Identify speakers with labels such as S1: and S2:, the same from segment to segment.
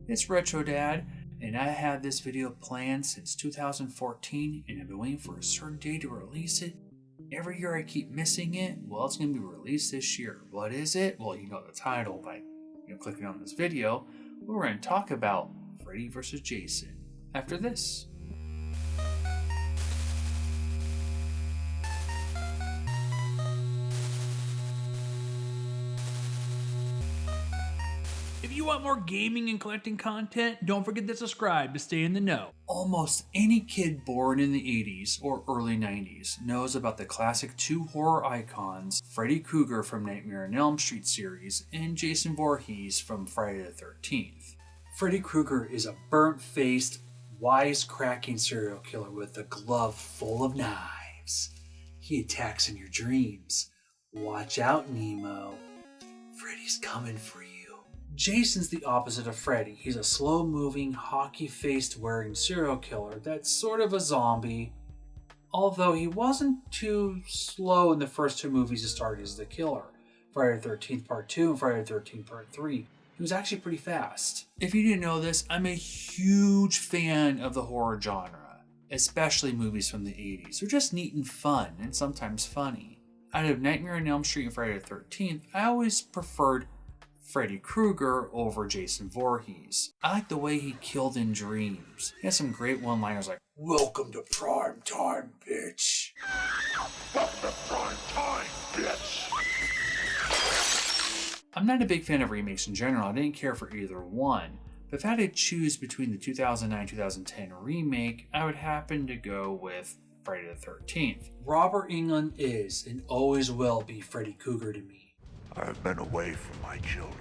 S1: It's Retro Dad, and I had this video planned since 2014, and I've been waiting for a certain day to release it. Every year I keep missing it. Well, it's going to be released this year. What is it? Well, you know the title by clicking on this video. We're going to talk about Freddy vs. Jason after this.
S2: If you want more gaming and collecting content, don't forget to subscribe to stay in the know.
S1: Almost any kid born in the 80s or early 90s knows about the classic two horror icons, Freddy Krueger from Nightmare on Elm Street series and Jason Voorhees from Friday the 13th. Freddy Krueger is a burnt-faced, wisecracking serial killer with a glove full of knives. He attacks in your dreams. Watch out, Nemo. Freddy's coming for you. Jason's the opposite of Freddy. He's a slow-moving, hockey-faced wearing serial killer that's sort of a zombie. Although he wasn't too slow in the first two movies he started as the killer, Friday the 13th Part 2 and Friday the 13th Part 3. He was actually pretty fast. If you didn't know this, I'm a huge fan of the horror genre, especially movies from the 80s. They're just neat and fun, and sometimes funny. Out of Nightmare on Elm Street and Friday the 13th, I always preferred Freddy Krueger over Jason Voorhees. I like the way he killed in dreams. He has some great one-liners like, "Welcome to prime time, bitch."
S3: Welcome to prime time, bitch.
S1: I'm not a big fan of remakes in general. I didn't care for either one. But if I had to choose between the 2009-2010 remake, I would happen to go with Friday the 13th. Robert Englund is and always will be Freddy Krueger to me.
S3: I've been away from my children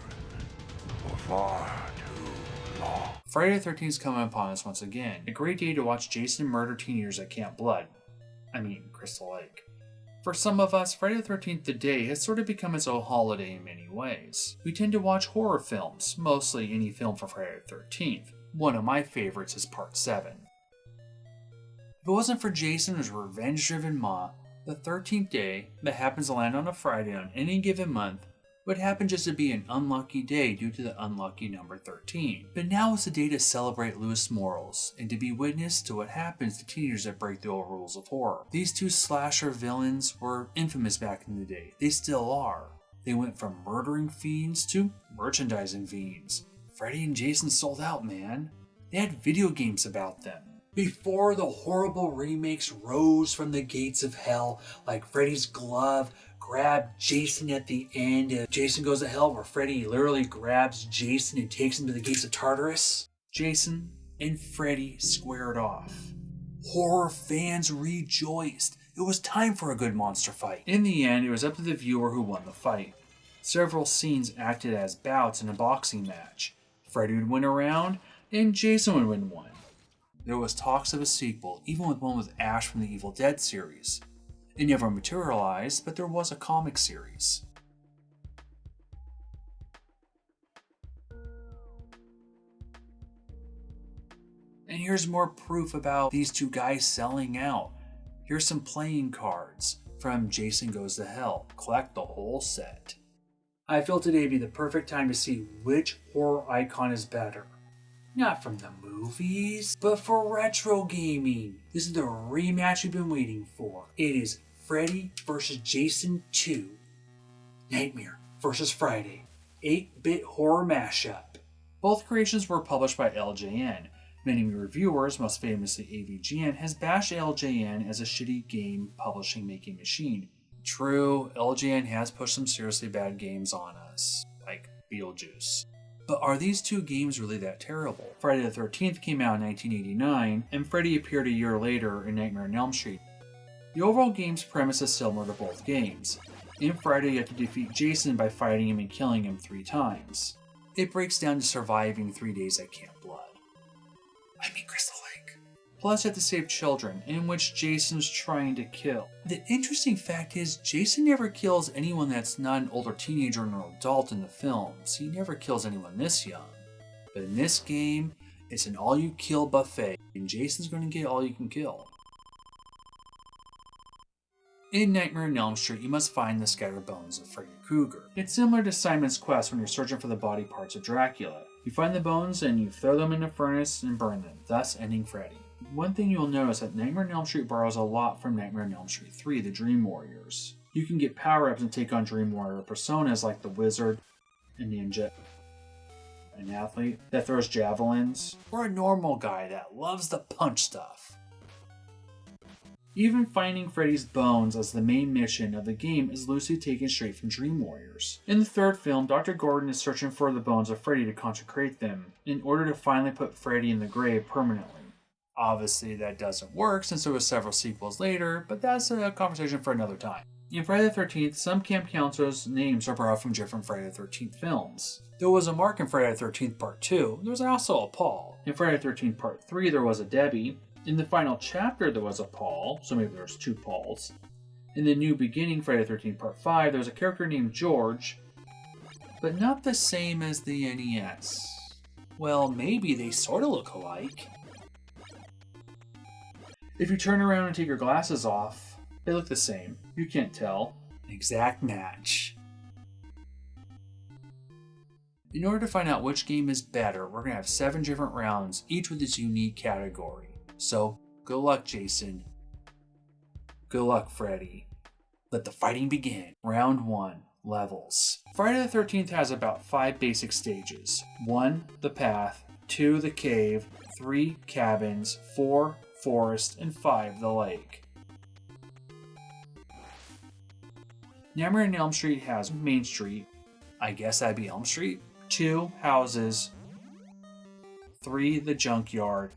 S3: for far too long.
S1: Friday the 13th is coming upon us once again. A great day to watch Jason murder teenagers at Camp Blood. Crystal Lake. For some of us, Friday the 13th the day has sort of become its own holiday in many ways. We tend to watch horror films, mostly any film for Friday the 13th. One of my favorites is Part 7. If it wasn't for Jason's revenge-driven ma, the 13th day that happens to land on a Friday on any given month would happen just to be an unlucky day due to the unlucky number 13. But now is the day to celebrate loose morals and to be witness to what happens to teenagers that break the old rules of horror. These two slasher villains were infamous back in the day. They still are. They went from murdering fiends to merchandising fiends. Freddy and Jason sold out, man. They had video games about them. Before the horrible remakes rose from the gates of hell, like Freddy's glove grabbed Jason at the end of Jason Goes to Hell, where Freddy literally grabs Jason and takes him to the gates of Tartarus, Jason and Freddy squared off. Horror fans rejoiced. It was time for a good monster fight. In the end, it was up to the viewer who won the fight. Several scenes acted as bouts in a boxing match. Freddy would win a round, and Jason would win one. There was talks of a sequel, even with one with Ash from the Evil Dead series. It never materialized, but there was a comic series. And here's more proof about these two guys selling out. Here's some playing cards from Jason Goes to Hell. Collect the whole set. I feel today would be the perfect time to see which horror icon is better. Not from the movies, but for retro gaming. This is the rematch we've been waiting for. It is Freddy vs. Jason 2. Nightmare vs. Friday. 8-bit horror mashup. Both creations were published by LJN. Many reviewers, most famously AVGN, has bashed LJN as a shitty game publishing making machine. True, LJN has pushed some seriously bad games on us, like Beetlejuice. But are these two games really that terrible? Friday the 13th came out in 1989, and Freddy appeared a year later in Nightmare on Elm Street. The overall game's premise is similar to both games. In Friday, you have to defeat Jason by fighting him and killing him 3 times. It breaks down to surviving 3 days at Camp Blood. Crystal Lake. Plus, you have to save children, in which Jason's trying to kill. The interesting fact is, Jason never kills anyone that's not an older teenager or an adult in the films. He never kills anyone this young. But in this game, it's an all-you-kill buffet, and Jason's going to get all you can kill. In Nightmare on Elm Street, you must find the scattered bones of Freddy Krueger. It's similar to Simon's Quest when you're searching for the body parts of Dracula. You find the bones and you throw them in a furnace and burn them, thus ending Freddy. One thing you'll notice that Nightmare on Elm Street borrows a lot from Nightmare on Elm Street 3, the Dream Warriors. You can get power-ups and take on Dream Warrior personas like the Wizard, a ninja, an athlete that throws javelins, or a normal guy that loves to punch stuff. Even finding Freddy's bones as the main mission of the game is loosely taken straight from Dream Warriors. In the third film, Dr. Gordon is searching for the bones of Freddy to consecrate them in order to finally put Freddy in the grave permanently. Obviously that doesn't work since there were several sequels later, but that's a conversation for another time. In Friday the 13th, some camp counselors' names are borrowed from different Friday the 13th films. There was a Mark in Friday the 13th Part 2, there was also a Paul. In Friday the 13th Part 3 there was a Debbie. In the final chapter there was a Paul, so maybe there's two Pauls. In the New Beginning Friday the 13th Part 5 there was a character named George, but not the same as the NES. Well, maybe they sort of look alike. If you turn around and take your glasses off, they look the same. You can't tell. An exact match. In order to find out which game is better, we're going to have 7 different rounds, each with its unique category. So, good luck, Jason. Good luck, Freddy. Let the fighting begin. Round 1. Levels. Friday the 13th has about 5 basic stages. 1. The path. 2. The cave. 3. Cabins. 4. Forest. And 5. The lake. Nightmare on Elm Street has Main Street. I guess that'd be Elm Street. 2. Houses. 3. The junkyard.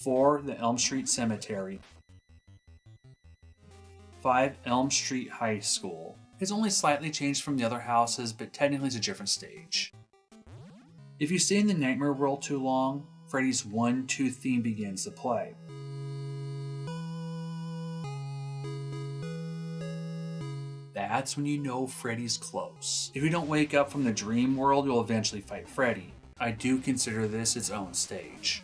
S1: 4. The Elm Street Cemetery. 5. Elm Street High School. It's only slightly changed from the other houses, but technically it's a different stage. If you stay in the Nightmare world too long, Freddy's 1-2 theme begins to play. That's when you know Freddy's close. If you don't wake up from the dream world, you'll eventually fight Freddy. I do consider this its own stage.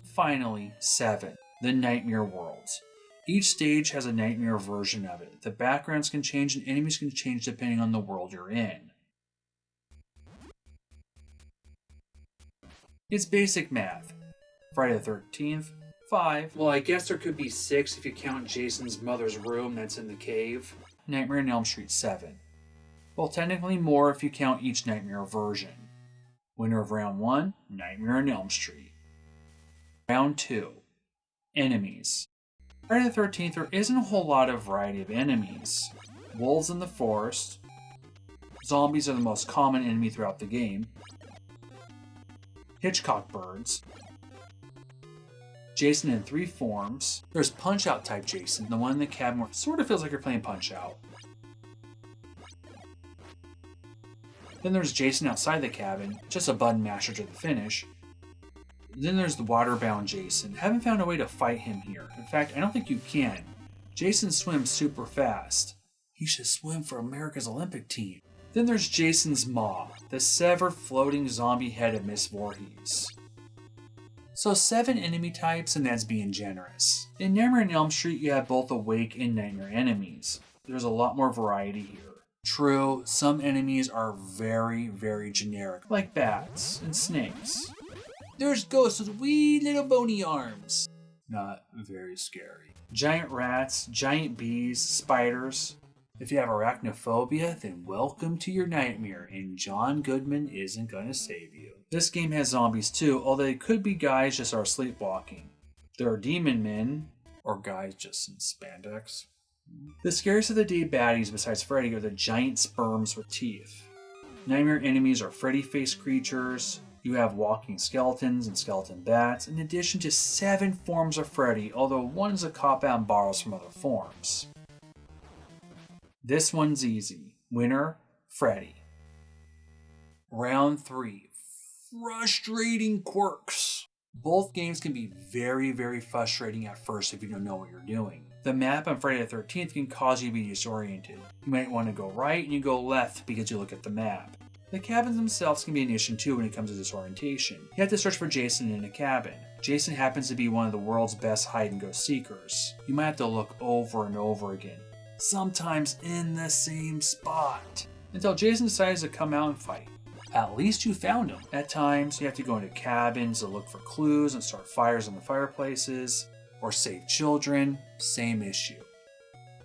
S1: Finally, 7. The Nightmare Worlds. Each stage has a nightmare version of it. The backgrounds can change and enemies can change depending on the world you're in. It's basic math. Friday the 13th, 5. Well, I guess there could be 6 if you count Jason's mother's room that's in the cave. Nightmare on Elm Street, 7. Well, technically more if you count each nightmare version. Winner of round 1, Nightmare on Elm Street. Round 2. Enemies. Friday the 13th, there isn't a whole lot of variety of enemies. Wolves in the forest. Zombies are the most common enemy throughout the game. Hitchcock birds. Jason in 3 forms. There's Punch-Out type Jason, the one in the cabin where it sort of feels like you're playing Punch-Out. Then there's Jason outside the cabin, just a button masher to the finish. Then there's the waterbound Jason. Haven't found a way to fight him here. In fact, I don't think you can. Jason swims super fast. He should swim for America's Olympic team. Then there's Jason's Maw, the severed floating zombie head of Miss Voorhees. So 7 enemy types, and that's being generous. In Nightmare on Elm Street, you have both awake and nightmare enemies. There's a lot more variety here. True, some enemies are very, very generic, like bats and snakes. There's ghosts with wee little bony arms. Not very scary. Giant rats, giant bees, spiders. If you have arachnophobia, then welcome to your nightmare, and John Goodman isn't gonna save you. This game has zombies too, although they could be guys just are sleepwalking. There are demon men, or guys just in spandex. The scariest of the day baddies besides Freddy are the giant sperms with teeth. Nightmare enemies are Freddy-faced creatures. You have walking skeletons and skeleton bats, in addition to 7 forms of Freddy, although one is a cop-out and borrows from other forms. This one's easy. Winner, Freddy. Round 3. Frustrating Quirks. Both games can be very, very frustrating at first if you don't know what you're doing. The map on Friday the 13th can cause you to be disoriented. You might want to go right and you go left because you look at the map. The cabins themselves can be an issue too when it comes to disorientation. You have to search for Jason in a cabin. Jason happens to be one of the world's best hide-and-go seekers. You might have to look over and over again, sometimes in the same spot. until Jason decides to come out and fight. At least you found him. At times, you have to go into cabins to look for clues and start fires in the fireplaces, or save children, same issue.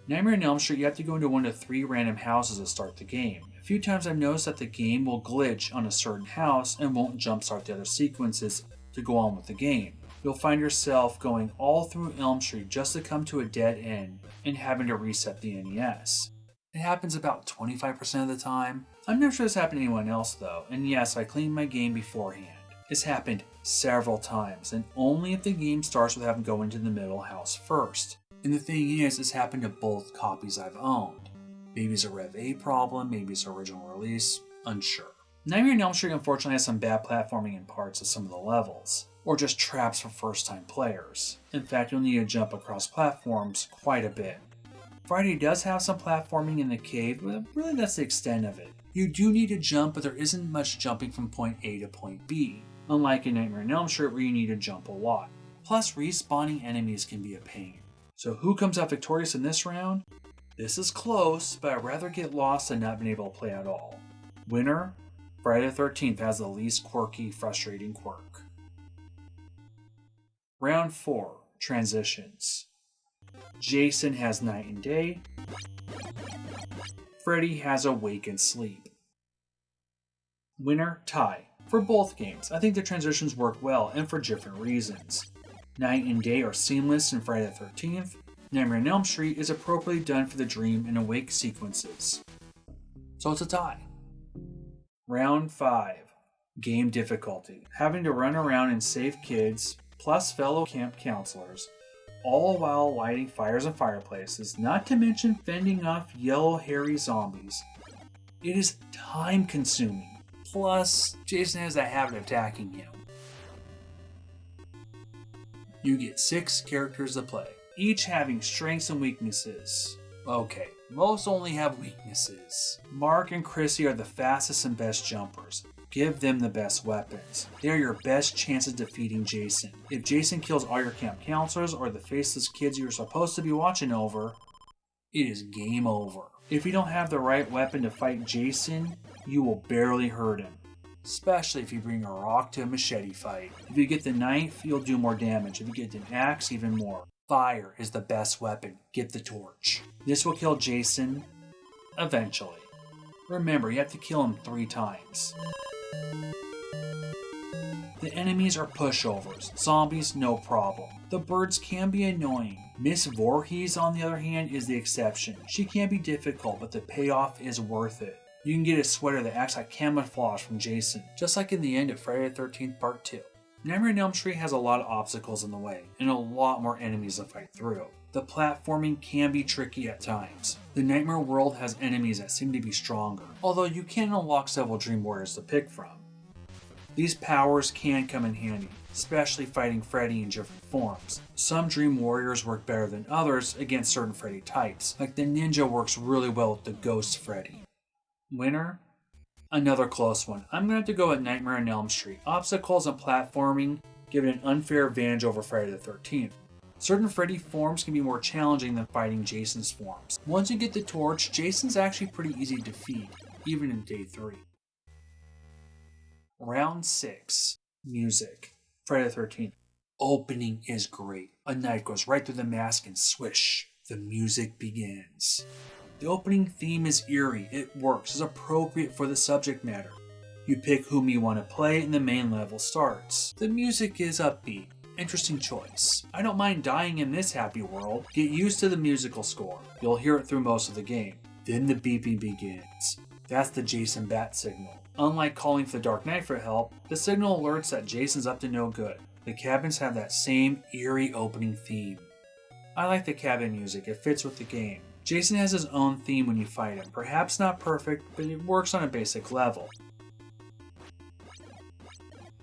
S1: Nightmare on Elm Street, you have to go into one of 3 random houses to start the game. A few times I've noticed that the game will glitch on a certain house and won't jumpstart the other sequences to go on with the game. You'll find yourself going all through Elm Street just to come to a dead end and having to reset the NES. It happens about 25% of the time. I'm not sure this happened to anyone else though, and yes, I cleaned my game beforehand. It's happened several times, and only if the game starts with having to go into the middle house first. And the thing is, it's happened to both copies I've owned. Maybe it's a Rev A problem, maybe it's original release, unsure. Nightmare on Elm Street unfortunately has some bad platforming in parts of some of the levels, or just traps for first-time players. In fact, you'll need to jump across platforms quite a bit. Friday does have some platforming in the cave, but really that's the extent of it. You do need to jump, but there isn't much jumping from point A to point B, unlike in Nightmare on Elm Street where you need to jump a lot. Plus, respawning enemies can be a pain. So who comes out victorious in this round? This is close, but I'd rather get lost than not being able to play at all. Winner? Friday the 13th has the least quirky, frustrating quirk. Round 4. Transitions. Jason has night and day. Freddy has awake and sleep. Winner, tie. For both games, I think the transitions work well and for different reasons. Night and day are seamless in Friday the 13th. Nightmare on Elm Street is appropriately done for the dream and awake sequences. So it's a tie. Round 5. Game difficulty. Having to run around and save kids, plus fellow camp counselors, all while lighting fires and fireplaces, not to mention fending off yellow hairy zombies. It is time consuming. Plus, Jason has a habit of attacking him. You get 6 characters to play, each having strengths and weaknesses. Okay, most only have weaknesses. Mark and Chrissy are the fastest and best jumpers. Give them the best weapons. They are your best chance of defeating Jason. If Jason kills all your camp counselors or the faceless kids you're supposed to be watching over, it is game over. If you don't have the right weapon to fight Jason, you will barely hurt him. Especially if you bring a rock to a machete fight. If you get the knife, you'll do more damage. If you get an axe, even more. Fire is the best weapon. Get the torch. This will kill Jason eventually. Remember, you have to kill him 3 times. The enemies are pushovers. Zombies, no problem. The birds can be annoying. Miss Voorhees, on the other hand, is the exception. She can be difficult, but the payoff is worth it. You can get a sweater that acts like camouflage from Jason, just like in the end of Friday the 13th Part 2. Nightmare on Elm Street has a lot of obstacles in the way, and a lot more enemies to fight through. The platforming can be tricky at times. The Nightmare world has enemies that seem to be stronger, although you can unlock several Dream Warriors to pick from. These powers can come in handy, especially fighting Freddy in different forms. Some Dream Warriors work better than others against certain Freddy types, like the Ninja works really well with the Ghost Freddy. Winner? Another close one. I'm going to have to go with Nightmare on Elm Street. Obstacles and platforming give it an unfair advantage over Friday the 13th. Certain Freddy forms can be more challenging than fighting Jason's forms. Once you get the torch, Jason's actually pretty easy to defeat, even in day 3. Round 6. Music. Friday the 13th. Opening is great. A knife goes right through the mask and swish, the music begins. The opening theme is eerie, it works, is appropriate for the subject matter. You pick whom you want to play and the main level starts. The music is upbeat. Interesting choice. I don't mind dying in this happy world. Get used to the musical score. You'll hear it through most of the game. Then the beeping begins. That's the Jason bat signal. Unlike calling for the Dark Knight for help, the signal alerts that Jason's up to no good. The cabins have that same eerie opening theme. I like the cabin music, it fits with the game. Jason has his own theme when you fight him. Perhaps not perfect, but it works on a basic level.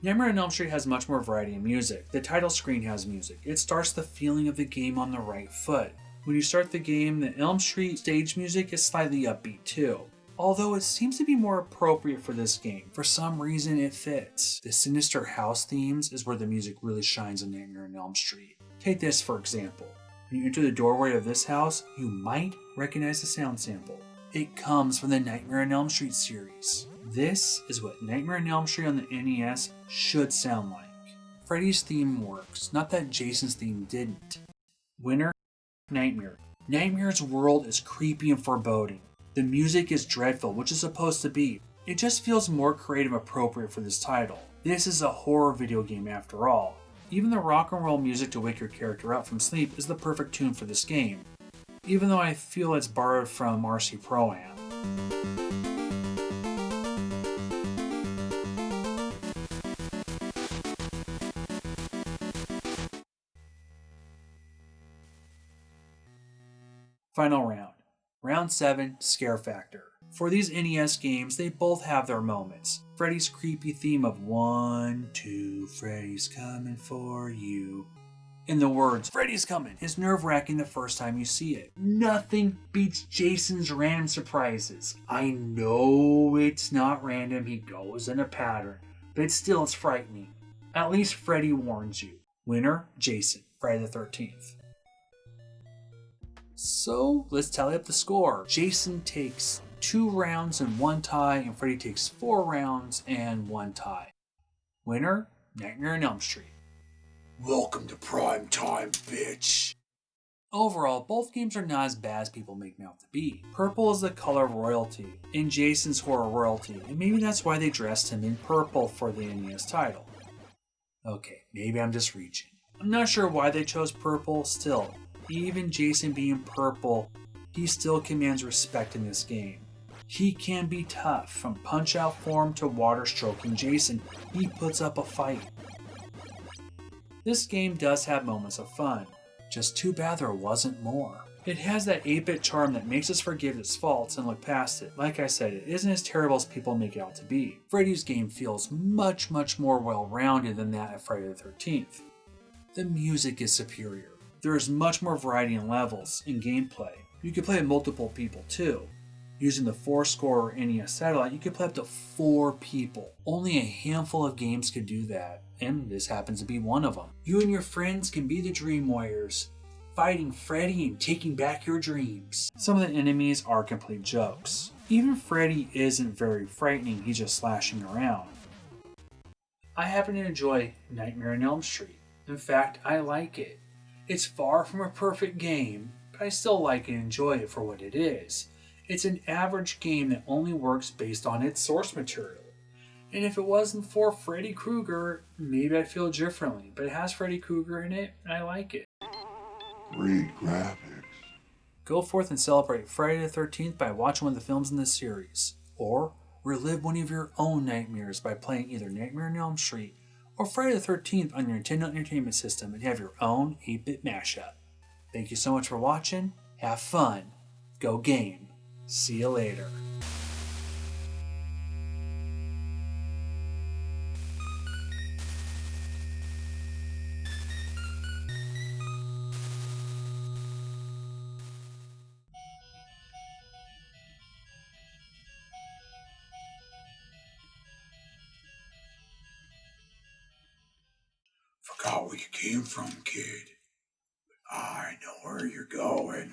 S1: Nightmare on Elm Street has much more variety in music. The title screen has music. It starts the feeling of the game on the right foot. When you start the game, the Elm Street stage music is slightly upbeat too. Although it seems to be more appropriate for this game. For some reason it fits. The sinister house themes is where the music really shines in Nightmare on Elm Street. Take this for example. When you enter the doorway of this house, you might recognize the sound sample. It comes from the Nightmare on Elm Street series. This is what Nightmare on Elm Street on the NES should sound like. Freddy's theme works, not that Jason's theme didn't. Winner, Nightmare. Nightmare's world is creepy and foreboding. The music is dreadful, which is supposed to be. It just feels more creative and appropriate for this title. This is a horror video game after all. Even the rock and roll music to wake your character up from sleep is the perfect tune for this game, even though I feel it's borrowed from RC Pro-Am. Final round. Round 7, Scare Factor. For these NES games, they both have their moments. Freddy's creepy theme of 1, 2, Freddy's coming for you. In the words, Freddy's coming, is nerve-wracking the first time you see it. Nothing beats Jason's random surprises. I know it's not random, he goes in a pattern, but still it's frightening. At least Freddy warns you. Winner, Jason, Friday the 13th. So, let's tally up the score. Jason takes 2 rounds and 1 tie, and Freddy takes 4 rounds and 1 tie. Winner, Nightmare on Elm Street. Welcome to prime time, bitch. Overall, both games are not as bad as people make them out to be. Purple is the color of royalty, and Jason's horror royalty, and maybe that's why they dressed him in purple for the NES title. Okay, maybe I'm just reaching. I'm not sure why they chose purple, still, even Jason being purple, he still commands respect in this game. He can be tough, from punch-out form to water-stroking Jason, he puts up a fight. This game does have moments of fun, just too bad there wasn't more. It has that 8-bit charm that makes us forgive its faults and look past it. Like I said, it isn't as terrible as people make it out to be. Freddy's game feels much more well-rounded than that of Friday the 13th. The music is superior. There is much more variety in levels and gameplay. You can play with multiple people too. Using the 4-score or NES satellite, you can play up to 4 people. Only a handful of games could do that, and this happens to be one of them. You and your friends can be the Dream Warriors, fighting Freddy and taking back your dreams. Some of the enemies are complete jokes. Even Freddy isn't very frightening, he's just slashing around. I happen to enjoy Nightmare on Elm Street. In fact, I like it. It's far from a perfect game, but I still like and enjoy it for what it is. It's an average game that only works based on its source material. And if it wasn't for Freddy Krueger, maybe I'd feel differently. But it has Freddy Krueger in it, and I like it.
S3: Great graphics.
S1: Go forth and celebrate Friday the 13th by watching one of the films in this series. Or relive one of your own nightmares by playing either Nightmare on Elm Street or Friday the 13th on your Nintendo Entertainment System and have your own 8-bit mashup. Thank you so much for watching. Have fun. Go game. See you later.
S3: Forgot where you came from, kid. I know where you're going.